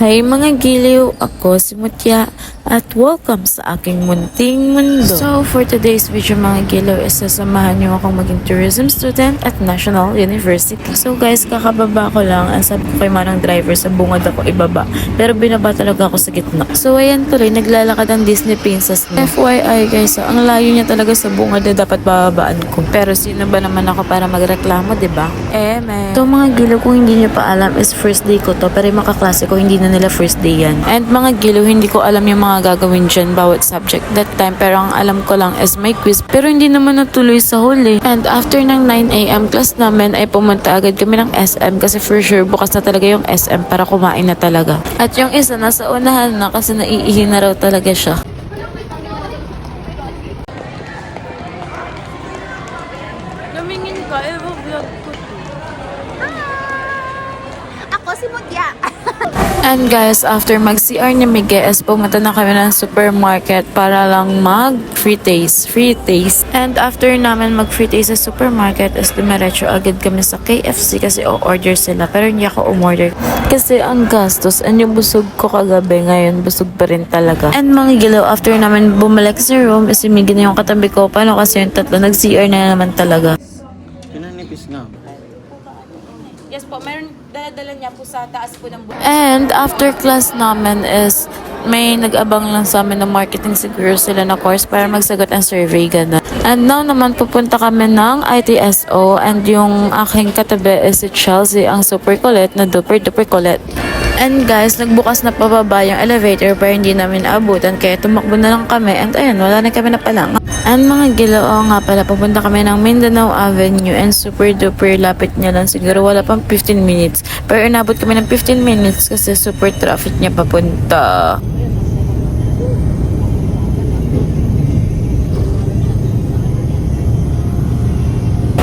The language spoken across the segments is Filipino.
Hi mga giliw, ako si Mutya at welcome sa aking munting mundo. So for today's video mga giliw is sasamahan niyo akong maging tourism student at National University. So guys, kakababa ko lang, ang sabi ko kay manang driver sa bungad ako ibaba, pero binaba talaga ako sa gitna. So ayan tuloy, naglalakad ang Disney Princess na. FYI guys, ang layo niya talaga sa bungad na dapat bababaan ko. Pero sino ba naman ako para magreklamo, diba? Man. So mga giliw, kung hindi niyo pa alam is first day ko to, pero yung makaklase ko hindi na nila first day yan. And mga giliw, hindi ko alam yung mga gagawin dyan bawat subject that time, pero ang alam ko lang is may quiz, pero hindi naman natuloy sa huli. And after ng 9 AM class namin ay pumunta agad kami ng SM kasi for sure bukas na talaga yung SM para kumain na talaga. At yung isa nasa unahan na kasi naiihi na raw talaga siya. Namingin ka, vlog ko to. Ako si Mutya. And guys, after mag-CR ni Miguel, pumunta na kami ng supermarket para lang mag-free taste. And after namin mag-free taste sa supermarket, dumiretso agad kami sa KFC kasi o-order sila. Pero hindi ako umorder kasi ang gastos. And yung busog ko kagabi, ngayon busog pa rin talaga. And mga gilaw, after namin bumalik sa room, si Miguel na yung katabi ko. Paano kasi yung tatlo, nag-CR na naman talaga. Pinanipis na. Yes po, meron dala-dala niya po sa taas po ng buhay. And after class namin is may nag-abang lang sa amin na marketing siguro sila na course para magsagot ang survey, gano'n. And now naman pupunta kami ng ITSO and yung aking katabi is si Chelsea, ang super kulit na duper kulit. And guys, nagbukas na pababa yung elevator para hindi namin abutan kaya tumakbo na lang kami and ayun, wala na kami na palang. And mga gilaw, nga pala, pupunta kami ng Mindanao Avenue and super duper lapit niya lang, siguro wala pang 15 minutes. Pero inabot kami ng 15 minutes kasi super traffic niya papunta.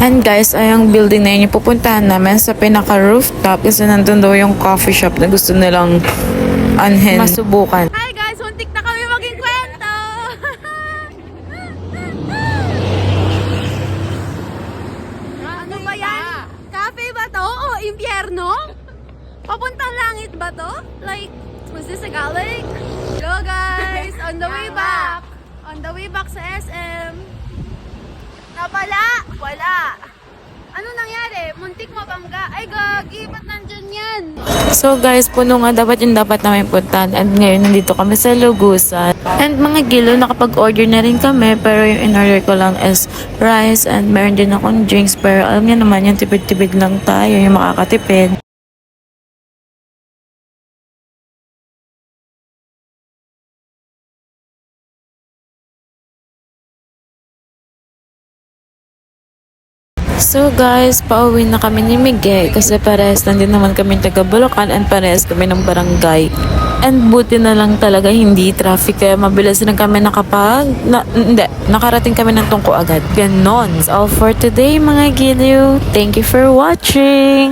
And guys, ay ang building na yun yung pupuntahan namin sa pinaka-rooftop kasi nandun daw yung coffee shop na gusto nilang masubukan. Hi guys, muntik na kami maging kwento. Ano ba yan? Cafe ba to? O impyerno? Papuntang langit ba to? Like, was this a galing? Hello guys, on the way back. On the way back sa SM. Napala? Wala. Ano nangyari? Muntik mabangga. Ay gagi, ba't nandyan yan? So guys, puno nga dapat yung dapat namin puntahan and ngayon nandito kami sa Lugusan. And mga gilo, nakapag-order na rin kami pero yung in-order ko lang is rice and meron din akong drinks pero alam niyo naman yung tipid-tipid lang tayo, yung makakatipid. So guys, pauwi na kami ni Miguel kasi parehas lang din naman kami taga Bulacan and parehas kami ng barangay. And buti na lang talaga hindi traffic kaya mabilis na kami nakarating kami ng Tungko agad. Ganon. That's all for today mga giliw. Thank you for watching!